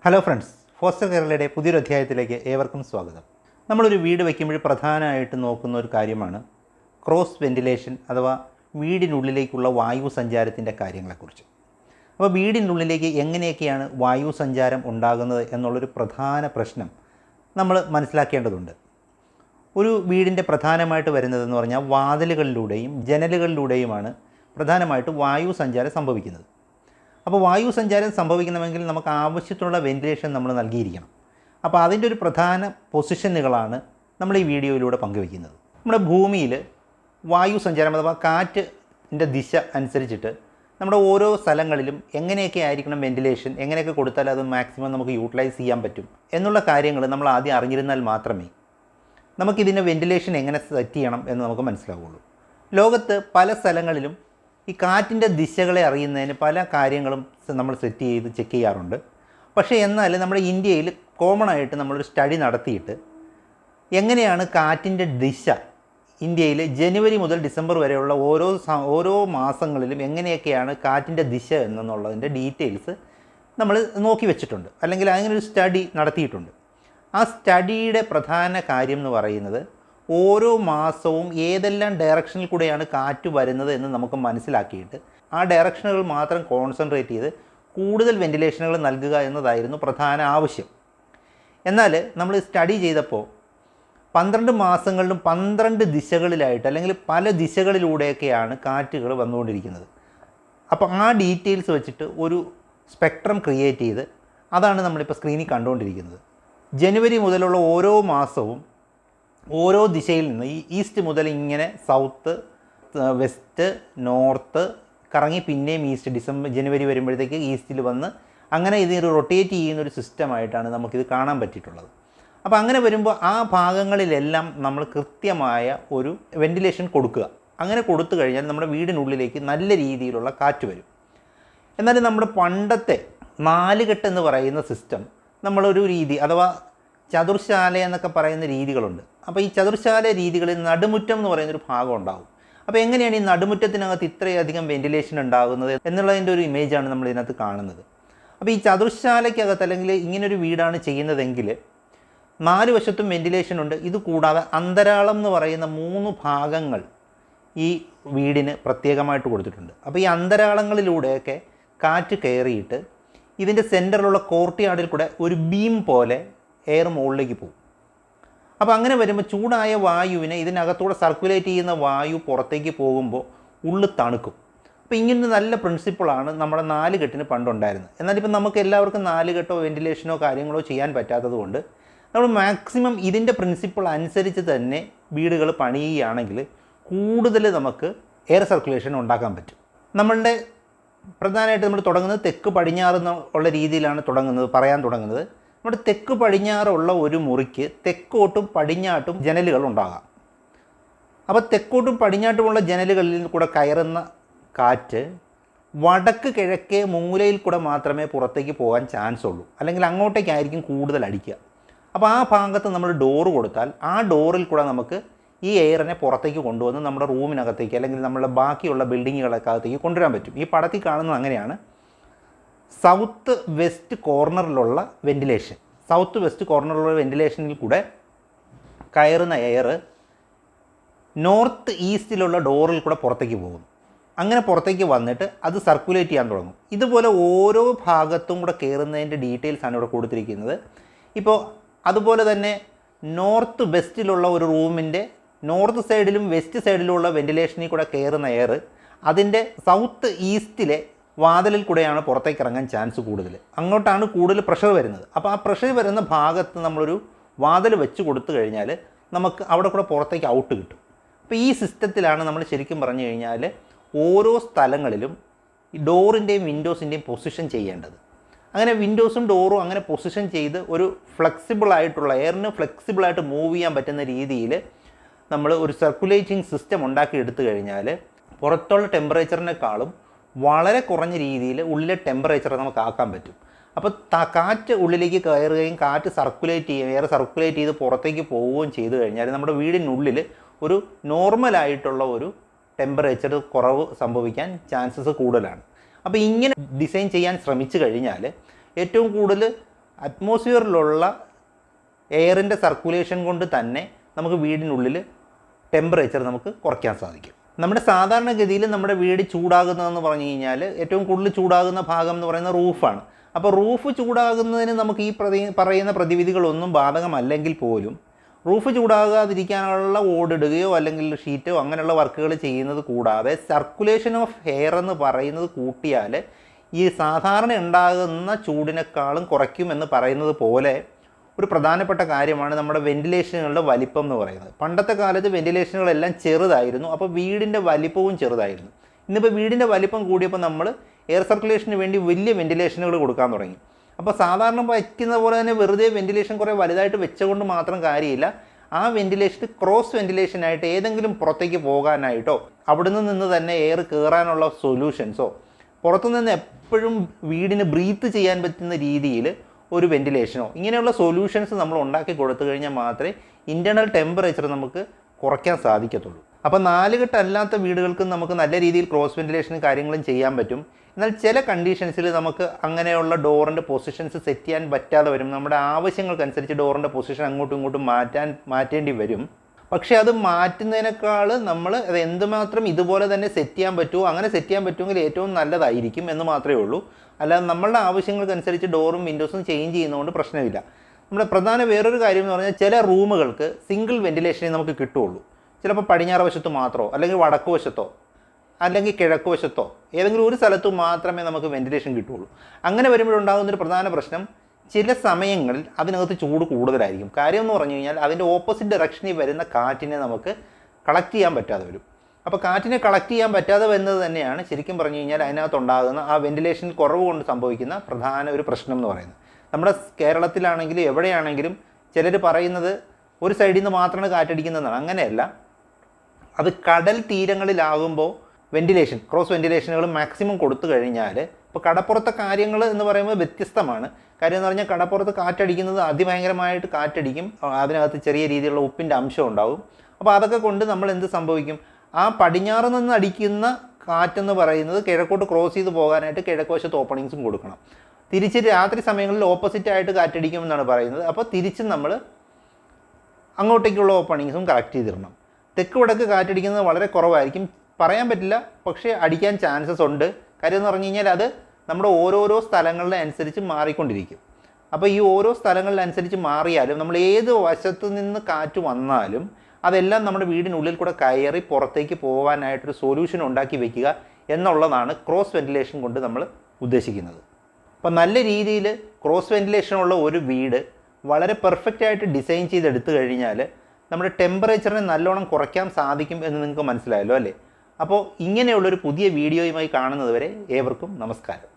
Hello friends, foster കേരളയുടെ പുതിയൊരു അധ്യായത്തിലേക്ക് ഏവർക്കും സ്വാഗതം. നമ്മളൊരു വീട് വയ്ക്കുമ്പോൾ പ്രധാനമായിട്ട് നോക്കുന്ന ഒരു കാര്യമാണ് ക്രോസ് വെന്റിലേഷൻ അഥവാ വീടിനുള്ളിലേക്കുള്ള വായു സഞ്ചാരത്തിൻ്റെ കാര്യങ്ങളെക്കുറിച്ച്. അപ്പോൾ വീടിനുള്ളിലേക്ക് എങ്ങനെയൊക്കെയാണ് വായു സഞ്ചാരം ഉണ്ടാകുന്നത് എന്നുള്ളൊരു പ്രധാന പ്രശ്നം നമ്മൾ മനസ്സിലാക്കേണ്ടതുണ്ട്. ഒരു വീടിൻ്റെ പ്രധാനമായിട്ട് വരുന്നതെന്ന് പറഞ്ഞാൽ വാതിലുകളിലൂടെയും ജനലുകളിലൂടെയുമാണ് പ്രധാനമായിട്ട് വായു സഞ്ചാരം സംഭവിക്കുന്നത്. അപ്പോൾ വായു സഞ്ചാരം സംഭവിക്കണമെങ്കിൽ നമുക്ക് ആവശ്യത്തിനുള്ള വെന്റിലേഷൻ നമ്മൾ നൽകിയിരിക്കണം. അപ്പോൾ അതിൻ്റെ ഒരു പ്രധാന പൊസിഷനുകളാണ് നമ്മൾ ഈ വീഡിയോയിലൂടെ പങ്കുവയ്ക്കുന്നത്. നമ്മുടെ ഭൂമിയിൽ വായു സഞ്ചാരം അഥവാ കാറ്റിൻ്റെ ദിശ അനുസരിച്ചിട്ട് നമ്മുടെ ഓരോ സ്ഥലങ്ങളിലും എങ്ങനെയൊക്കെ ആയിരിക്കണം വെന്റിലേഷൻ, എങ്ങനെയൊക്കെ കൊടുത്താൽ അത് മാക്സിമം നമുക്ക് യൂട്ടിലൈസ് ചെയ്യാൻ പറ്റും എന്നുള്ള കാര്യങ്ങൾ നമ്മൾ ആദ്യം അറിഞ്ഞിരുന്നാൽ മാത്രമേ നമുക്കിതിൻ്റെ വെന്റിലേഷൻ എങ്ങനെ സെറ്റ് ചെയ്യണം എന്ന് നമുക്ക് മനസ്സിലാവുള്ളൂ. ലോകത്ത് പല സ്ഥലങ്ങളിലും ഈ കാറ്റിൻ്റെ ദിശകളെ അറിയുന്നതിന് പല കാര്യങ്ങളും നമ്മൾ സെറ്റ് ചെയ്ത് ചെക്ക് ചെയ്യാറുണ്ട്. പക്ഷേ എന്നാൽ നമ്മുടെ ഇന്ത്യയിൽ കോമൺ ആയിട്ട് നമ്മളൊരു സ്റ്റഡി നടത്തിയിട്ട് എങ്ങനെയാണ് കാറ്റിൻ്റെ ദിശ ഇന്ത്യയിൽ ജനുവരി മുതൽ ഡിസംബർ വരെയുള്ള ഓരോ മാസങ്ങളിലും എങ്ങനെയൊക്കെയാണ് കാറ്റിൻ്റെ ദിശ എന്നുള്ളതിൻ്റെ ഡീറ്റെയിൽസ് നമ്മൾ നോക്കി വെച്ചിട്ടുണ്ട്, അല്ലെങ്കിൽ അങ്ങനൊരു സ്റ്റഡി നടത്തിയിട്ടുണ്ട്. ആ സ്റ്റഡിയുടെ പ്രധാന കാര്യം എന്ന് പറയുന്നത് ഓരോ മാസവും ഏതെല്ലാം ഡയറക്ഷനിൽ കൂടെയാണ് കാറ്റ് വരുന്നത് എന്ന് നമുക്ക് മനസ്സിലാക്കിയിട്ട് ആ ഡയറക്ഷനുകൾ മാത്രം കോൺസെൻട്രേറ്റ് ചെയ്ത് കൂടുതൽ വെന്റിലേഷനുകൾ നൽകുക എന്നതായിരുന്നു പ്രധാന ആവശ്യം. എന്നാൽ നമ്മൾ സ്റ്റഡി ചെയ്തപ്പോൾ 12 മാസങ്ങളിലും 12 ദിശകളിലായിട്ട് അല്ലെങ്കിൽ പല ദിശകളിലൂടെയൊക്കെയാണ് കാറ്റുകൾ വന്നുകൊണ്ടിരിക്കുന്നത്. അപ്പോൾ ആ ഡീറ്റെയിൽസ് വെച്ചിട്ട് ഒരു സ്പെക്ട്രം ക്രിയേറ്റ് ചെയ്ത് അതാണ് നമ്മളിപ്പോൾ സ്ക്രീനിൽ കണ്ടുകൊണ്ടിരിക്കുന്നത്. ജനുവരി മുതലുള്ള ഓരോ മാസവും ഓരോ ദിശയിൽ നിന്ന് ഈ ഈസ്റ്റ് മുതൽ ഇങ്ങനെ സൗത്ത്, വെസ്റ്റ്, നോർത്ത് കറങ്ങി പിന്നെയും ഈസ്റ്റ്, ജനുവരി വരുമ്പോഴത്തേക്ക് ഈസ്റ്റിൽ വന്ന് അങ്ങനെ ഇതിന് റൊട്ടേറ്റ് ചെയ്യുന്നൊരു സിസ്റ്റമായിട്ടാണ് നമുക്കിത് കാണാൻ പറ്റിയിട്ടുള്ളത്. അപ്പോൾ അങ്ങനെ വരുമ്പോൾ ആ ഭാഗങ്ങളിലെല്ലാം നമ്മൾ കൃത്യമായ ഒരു വെന്റിലേഷൻ കൊടുക്കുക. അങ്ങനെ കൊടുത്തു കഴിഞ്ഞാൽ നമ്മുടെ വീടിനുള്ളിലേക്ക് നല്ല രീതിയിലുള്ള കാറ്റ് വരും. എന്നാൽ നമ്മുടെ പണ്ടത്തെ 4 കെട്ട് എന്ന് പറയുന്ന സിസ്റ്റം നമ്മളൊരു രീതി അഥവാ ചതുർശാല എന്നൊക്കെ പറയുന്ന രീതികളുണ്ട്. അപ്പോൾ ഈ ചതുർശാല രീതികളിൽ നടുമുറ്റം എന്ന് പറയുന്നൊരു ഭാഗം ഉണ്ടാകും. അപ്പോൾ എങ്ങനെയാണ് ഈ നടുമുറ്റത്തിനകത്ത് ഇത്രയധികം വെന്റിലേഷൻ ഉണ്ടാകുന്നത് എന്നുള്ളതിൻ്റെ ഒരു ഇമേജാണ് നമ്മൾ ഇതിനകത്ത് കാണുന്നത്. അപ്പോൾ ഈ ചതുർശാലയ്ക്കകത്ത് അല്ലെങ്കിൽ ഇങ്ങനൊരു വീടാണ് ചെയ്യുന്നതെങ്കിൽ 4 വശത്തും വെന്റിലേഷൻ ഉണ്ട്. ഇത് കൂടാതെ അന്തരാളം എന്ന് പറയുന്ന 3 ഭാഗങ്ങൾ ഈ വീടിന് പ്രത്യേകമായിട്ട് കൊടുത്തിട്ടുണ്ട്. അപ്പോൾ ഈ അന്തരാളങ്ങളിലൂടെയൊക്കെ കാറ്റ് കയറിയിട്ട് ഇതിൻ്റെ സെൻറ്ററിലുള്ള കോർട്ട്യാർഡിൽ കൂടെ ഒരു ബീം പോലെ എയർ മുകളിലേക്ക് പോകും. അപ്പോൾ അങ്ങനെ വരുമ്പോൾ ചൂടായ വായുവിനെ ഇതിനകത്തൂടെ സർക്കുലേറ്റ് ചെയ്യുന്ന വായു പുറത്തേക്ക് പോകുമ്പോൾ ഉള്ളിൽ തണുക്കും. അപ്പോൾ ഇങ്ങനെ നല്ല പ്രിൻസിപ്പിളാണ് നമ്മുടെ 4 കെട്ടിന് പണ്ടുണ്ടായിരുന്നത്. എന്നാലിപ്പോൾ നമുക്ക് എല്ലാവർക്കും 4 കെട്ടോ വെന്റിലേഷനോ കാര്യങ്ങളോ ചെയ്യാൻ പറ്റാത്തത് കൊണ്ട് നമ്മൾ മാക്സിമം ഇതിൻ്റെ പ്രിൻസിപ്പിൾ അനുസരിച്ച് തന്നെ വീടുകൾ പണിയുകയാണെങ്കിൽ കൂടുതൽ നമുക്ക് എയർ സർക്കുലേഷൻ ഉണ്ടാക്കാൻ പറ്റും. നമ്മളുടെ പ്രധാനമായിട്ട് നമ്മൾ തുടങ്ങുന്നത് തെക്ക് പടിഞ്ഞാറ് ഉള്ള രീതിയിലാണ് പറയാൻ തുടങ്ങുന്നത്. നമ്മുടെ തെക്ക് പടിഞ്ഞാറുള്ള ഒരു മുറിക്ക് തെക്കോട്ടും പടിഞ്ഞാട്ടും ജനലുകൾ ഉണ്ടാകാം. അപ്പോൾ തെക്കോട്ടും പടിഞ്ഞാട്ടുമുള്ള ജനലുകളിൽ കൂടെ കയറുന്ന കാറ്റ് വടക്ക് കിഴക്കേ മൂലയിൽ കൂടെ മാത്രമേ പുറത്തേക്ക് പോകാൻ ചാൻസ് ഉള്ളൂ, അല്ലെങ്കിൽ അങ്ങോട്ടേക്കായിരിക്കും കൂടുതൽ അടിക്കുക. അപ്പോൾ ആ ഭാഗത്ത് നമ്മൾ ഡോറ് കൊടുത്താൽ ആ ഡോറിൽ കൂടെ നമുക്ക് ഈ എയറിനെ പുറത്തേക്ക് കൊണ്ടുവന്ന് നമ്മുടെ റൂമിനകത്തേക്ക് അല്ലെങ്കിൽ നമ്മുടെ ബാക്കിയുള്ള ബിൽഡിങ്ങുകളൊക്കകത്തേക്ക് കൊണ്ടുവരാൻ പറ്റും. ഈ പടത്തിൽ കാണുന്നത് അങ്ങനെയാണ്. സൗത്ത് വെസ്റ്റ് കോർണറിലുള്ള വെന്റിലേഷൻ, സൗത്ത് വെസ്റ്റ് കോർണറിലുള്ള വെന്റിലേഷനിൽ കൂടെ കയറുന്ന എയർ നോർത്ത് ഈസ്റ്റിലുള്ള ഡോറിൽ കൂടെ പുറത്തേക്ക് പോകും. അങ്ങനെ പുറത്തേക്ക് വന്നിട്ട് അത് സർക്കുലേറ്റ് ചെയ്യാൻ തുടങ്ങും. ഇതുപോലെ ഓരോ ഭാഗത്തും കൂടെ കയറുന്നതിൻ്റെ ഡീറ്റെയിൽസാണ് ഇവിടെ കൊടുത്തിരിക്കുന്നത്. ഇപ്പോൾ അതുപോലെ തന്നെ നോർത്ത് വെസ്റ്റിലുള്ള ഒരു റൂമിൻ്റെ നോർത്ത് സൈഡിലും വെസ്റ്റ് സൈഡിലുള്ള വെന്റിലേഷനിൽ കൂടെ കയറുന്ന എയർ അതിൻ്റെ സൗത്ത് ഈസ്റ്റിലെ വാതിലിൽ കൂടെയാണ് പുറത്തേക്ക് ഇറങ്ങാൻ ചാൻസ് കൂടുതൽ. അങ്ങോട്ടാണ് കൂടുതൽ പ്രഷർ വരുന്നത്. അപ്പോൾ ആ പ്രഷർ വരുന്ന ഭാഗത്ത് നമ്മളൊരു വാതിൽ വെച്ച് കൊടുത്തു കഴിഞ്ഞാൽ നമുക്ക് അവിടെ കൂടെ പുറത്തേക്ക് ഔട്ട് കിട്ടും. അപ്പോൾ ഈ സിസ്റ്റത്തിലാണ് നമ്മൾ ശരിക്കും പറഞ്ഞു കഴിഞ്ഞാൽ ഓരോ സ്ഥലങ്ങളിലും ഈ ഡോറിൻ്റെയും വിൻഡോസിൻ്റെയും പൊസിഷൻ ചെയ്യേണ്ടത്. അങ്ങനെ വിൻഡോസും ഡോറും അങ്ങനെ പൊസിഷൻ ചെയ്ത് ഒരു ഫ്ലെക്സിബിളായിട്ടുള്ള എയറിന് ഫ്ലെക്സിബിളായിട്ട് മൂവ് ചെയ്യാൻ പറ്റുന്ന രീതിയിൽ നമ്മൾ ഒരു സർക്കുലേറ്റിംഗ് സിസ്റ്റം ഉണ്ടാക്കി എടുത്തു കഴിഞ്ഞാൽ പുറത്തുള്ള ടെമ്പറേച്ചറിനേക്കാളും വളരെ കുറഞ്ഞ രീതിയിൽ ഉള്ളിലെ ടെമ്പറേച്ചർ നമുക്ക് ആക്കാൻ പറ്റും. അപ്പോൾ കാറ്റ് ഉള്ളിലേക്ക് കയറുകയും കാറ്റ് സർക്കുലേറ്റ് ചെയ്യുകയും എയർ സർക്കുലേറ്റ് ചെയ്ത് പുറത്തേക്ക് പോവുകയും ചെയ്തു കഴിഞ്ഞാൽ നമ്മുടെ വീടിനുള്ളിൽ ഒരു നോർമലായിട്ടുള്ള ഒരു ടെമ്പറേച്ചർ കുറവ് സംഭവിക്കാൻ ചാൻസസ് കൂടുതലാണ്. അപ്പോൾ ഇങ്ങനെ ഡിസൈൻ ചെയ്യാൻ ശ്രമിച്ചു കഴിഞ്ഞാൽ ഏറ്റവും കൂടുതൽ അറ്റ്മോസ്ഫിയറിലുള്ള എയറിൻ്റെ സർക്കുലേഷൻ കൊണ്ട് തന്നെ നമുക്ക് വീടിനുള്ളിൽ ടെമ്പറേച്ചർ നമുക്ക് കുറയ്ക്കാൻ സാധിക്കും. നമ്മുടെ സാധാരണഗതിയിൽ നമ്മുടെ വീട് ചൂടാകുന്നതെന്ന് പറഞ്ഞു കഴിഞ്ഞാൽ ഏറ്റവും കൂടുതൽ ചൂടാകുന്ന ഭാഗം എന്ന് പറയുന്നത് റൂഫാണ്. അപ്പോൾ റൂഫ് ചൂടാകുന്നതിന് നമുക്ക് ഈ പറയുന്ന പ്രതിവിധികളൊന്നും ബാധകമല്ലെങ്കിൽ പോലും റൂഫ് ചൂടാകാതിരിക്കാനുള്ള ഓടിടുകയോ അല്ലെങ്കിൽ ഷീറ്റോ അങ്ങനെയുള്ള വർക്കുകൾ ചെയ്യുന്നത് കൂടാതെ സർക്കുലേഷൻ ഓഫ് എയർ എന്ന് പറയുന്നത് കൂട്ടിയാൽ ഈ സാധാരണ ഉണ്ടാകുന്ന ചൂടിനേക്കാളും കുറയ്ക്കുമെന്ന് പറയുന്നത് പോലെ ഒരു പ്രധാനപ്പെട്ട കാര്യമാണ് നമ്മുടെ വെന്റിലേഷനുകളുടെ വലിപ്പം എന്ന് പറയുന്നത്. പണ്ടത്തെ കാലത്ത് വെന്റിലേഷനുകളെല്ലാം ചെറുതായിരുന്നു, അപ്പോൾ വീടിൻ്റെ വലിപ്പവും ചെറുതായിരുന്നു. ഇന്നിപ്പോൾ വീടിൻ്റെ വലിപ്പം കൂടിയപ്പോൾ നമ്മൾ എയർ സർക്കുലേഷന് വേണ്ടി വലിയ വെന്റിലേഷനുകൾ കൊടുക്കാൻ തുടങ്ങി. അപ്പോൾ സാധാരണ വയ്ക്കുന്ന പോലെ തന്നെ വെറുതെ വെന്റിലേഷൻ കുറേ വലുതായിട്ട് വെച്ചുകൊണ്ട് മാത്രം കാര്യമില്ല. ആ വെന്റിലേഷൻ ക്രോസ് വെന്റിലേഷനായിട്ട് ഏതെങ്കിലും പുറത്തേക്ക് പോകാനായിട്ടോ അവിടെ നിന്ന് തന്നെ എയർ കയറാനുള്ള സൊല്യൂഷൻസോ പുറത്തുനിന്ന് എപ്പോഴും വീടിന് ബ്രീത്ത് ചെയ്യാൻ പറ്റുന്ന രീതിയിൽ ഒരു വെന്റിലേഷനോ ഇങ്ങനെയുള്ള സൊല്യൂഷൻസ് നമ്മൾ ഉണ്ടാക്കി കൊടുത്തു കഴിഞ്ഞാൽ മാത്രമേ ഇൻറ്റേർണൽ ടെമ്പറേച്ചർ നമുക്ക് കുറയ്ക്കാൻ സാധിക്കത്തുള്ളൂ. അപ്പോൾ നാലുകെട്ടല്ലാത്ത വീടുകൾക്ക് നമുക്ക് നല്ല രീതിയിൽ ക്രോസ് വെന്റിലേഷനും കാര്യങ്ങളും ചെയ്യാൻ പറ്റും. എന്നാൽ ചില കണ്ടീഷൻസിൽ നമുക്ക് അങ്ങനെയുള്ള ഡോറിൻ്റെ പൊസിഷൻസ് സെറ്റ് ചെയ്യാൻ പറ്റാതെ വരും. നമ്മുടെ ആവശ്യങ്ങൾക്കനുസരിച്ച് ഡോറിൻ്റെ പൊസിഷൻ അങ്ങോട്ടും ഇങ്ങോട്ടും മാറ്റേണ്ടി വരും. പക്ഷേ അത് മാറ്റുന്നതിനേക്കാൾ നമ്മൾ അത് എന്തുമാത്രം ഇതുപോലെ തന്നെ സെറ്റ് ചെയ്യാൻ പറ്റുമോ അങ്ങനെ സെറ്റ് ചെയ്യാൻ പറ്റുമെങ്കിൽ ഏറ്റവും നല്ലതായിരിക്കും എന്ന് മാത്രമേ ഉള്ളൂ. അല്ലാതെ നമ്മളുടെ ആവശ്യങ്ങൾക്കനുസരിച്ച് ഡോറും വിൻഡോസും ചേഞ്ച് ചെയ്യുന്നതുകൊണ്ട് പ്രശ്നമില്ല. നമ്മുടെ പ്രധാന വേറൊരു കാര്യം എന്ന് പറഞ്ഞാൽ ചില റൂമുകൾക്ക് സിംഗിൾ വെന്റിലേഷനേ നമുക്ക് കിട്ടുകയുള്ളൂ. ചിലപ്പോൾ പടിഞ്ഞാറ് വശത്ത് മാത്രമോ അല്ലെങ്കിൽ വടക്ക് വശത്തോ അല്ലെങ്കിൽ കിഴക്ക് വശത്തോ ഏതെങ്കിലും ഒരു സ്ഥലത്ത് മാത്രമേ നമുക്ക് വെന്റിലേഷൻ കിട്ടുകയുള്ളൂ. അങ്ങനെ വരുമ്പോഴുണ്ടാകുന്നൊരു പ്രധാന പ്രശ്നം ചില സമയങ്ങളിൽ അതിനകത്ത് ചൂട് കൂടുതലായിരിക്കും. കാര്യം എന്ന് പറഞ്ഞു കഴിഞ്ഞാൽ അതിൻ്റെ ഓപ്പോസിറ്റ് ഡയറക്ഷനിൽ വരുന്ന കാറ്റിനെ നമുക്ക് കളക്ട് ചെയ്യാൻ പറ്റാതെ വരും. അപ്പോൾ കാറ്റിനെ കളക്ട് ചെയ്യാൻ പറ്റാതെ വരുന്നത് തന്നെയാണ് ശരിക്കും പറഞ്ഞു കഴിഞ്ഞാൽ അതിനകത്തുണ്ടാകുന്ന ആ വെന്റിലേഷൻ കുറവ് കൊണ്ട് സംഭവിക്കുന്ന പ്രധാന ഒരു പ്രശ്നം എന്ന് പറയുന്നത്. നമ്മുടെ കേരളത്തിലാണെങ്കിലും എവിടെയാണെങ്കിലും ചിലർ പറയുന്നത് ഒരു സൈഡിൽ നിന്ന് മാത്രമാണ് കാറ്റടിക്കുന്നതെന്നാണ്. അങ്ങനെയല്ല, അത് കടൽ തീരങ്ങളിലാകുമ്പോൾ വെന്റിലേഷൻ ക്രോസ് വെന്റിലേഷനുകൾ മാക്സിമം കൊടുത്തു കഴിഞ്ഞാൽ ഇപ്പോൾ കടപ്പുറത്തെ കാര്യങ്ങൾ എന്ന് പറയുമ്പോൾ വ്യത്യസ്തമാണ്. കാര്യം എന്ന് പറഞ്ഞാൽ കടപ്പുറത്ത് കാറ്റടിക്കുന്നത് അതിഭയങ്കരമായിട്ട് കാറ്റടിക്കും, അതിനകത്ത് ചെറിയ രീതിയിലുള്ള ഉപ്പിൻ്റെ അംശം ഉണ്ടാവും. അപ്പോൾ അതൊക്കെ കൊണ്ട് നമ്മൾ എന്ത് സംഭവിക്കും, ആ പടിഞ്ഞാറ് നിന്ന് അടിക്കുന്ന കാറ്റെന്ന് പറയുന്നത് കിഴക്കോട്ട് ക്രോസ് ചെയ്ത് പോകാനായിട്ട് കിഴക്ക് വശത്ത് ഓപ്പണിങ്സും കൊടുക്കണം. തിരിച്ച് രാത്രി സമയങ്ങളിൽ ഓപ്പോസിറ്റായിട്ട് കാറ്റടിക്കുമെന്നാണ് പറയുന്നത്. അപ്പോൾ തിരിച്ചും നമ്മൾ അങ്ങോട്ടേക്കുള്ള ഓപ്പണിങ്സും കറക്റ്റ് ചെയ്തിടണം. തെക്ക് വടക്ക് കാറ്റടിക്കുന്നത് വളരെ കുറവായിരിക്കും, പറയാൻ പറ്റില്ല, പക്ഷേ അടിക്കാൻ ചാൻസസ് ഉണ്ട്. കാര്യം എന്ന് പറഞ്ഞു കഴിഞ്ഞാൽ അത് നമ്മുടെ ഓരോരോ സ്ഥലങ്ങളുടെ അനുസരിച്ച് മാറിക്കൊണ്ടിരിക്കും. അപ്പോൾ ഈ ഓരോ സ്ഥലങ്ങളിലനുസരിച്ച് മാറിയാലും നമ്മൾ ഏത് വശത്ത് നിന്ന് കാറ്റ് വന്നാലും അതെല്ലാം നമ്മുടെ വീടിനുള്ളിൽ കൂടെ കയറി പുറത്തേക്ക് പോകാനായിട്ടൊരു സൊല്യൂഷൻ ഉണ്ടാക്കി വെക്കുക എന്നുള്ളതാണ് ക്രോസ് വെന്റിലേഷൻ കൊണ്ട് നമ്മൾ ഉദ്ദേശിക്കുന്നത്. അപ്പോൾ നല്ല രീതിയിൽ ക്രോസ് വെന്റിലേഷനുള്ള ഒരു വീട് വളരെ പെർഫെക്റ്റായിട്ട് ഡിസൈൻ ചെയ്തെടുത്തു കഴിഞ്ഞാൽ നമ്മുടെ ടെമ്പറേച്ചറിനെ നല്ലോണം കുറയ്ക്കാൻ സാധിക്കും എന്ന് നിങ്ങൾക്ക് മനസ്സിലായല്ലോ അല്ലേ? അപ്പോൾ ഇങ്ങനെയുള്ളൊരു പുതിയ വീഡിയോയുമായി കാണുന്നത് വരെ ഏവർക്കും നമസ്കാരം.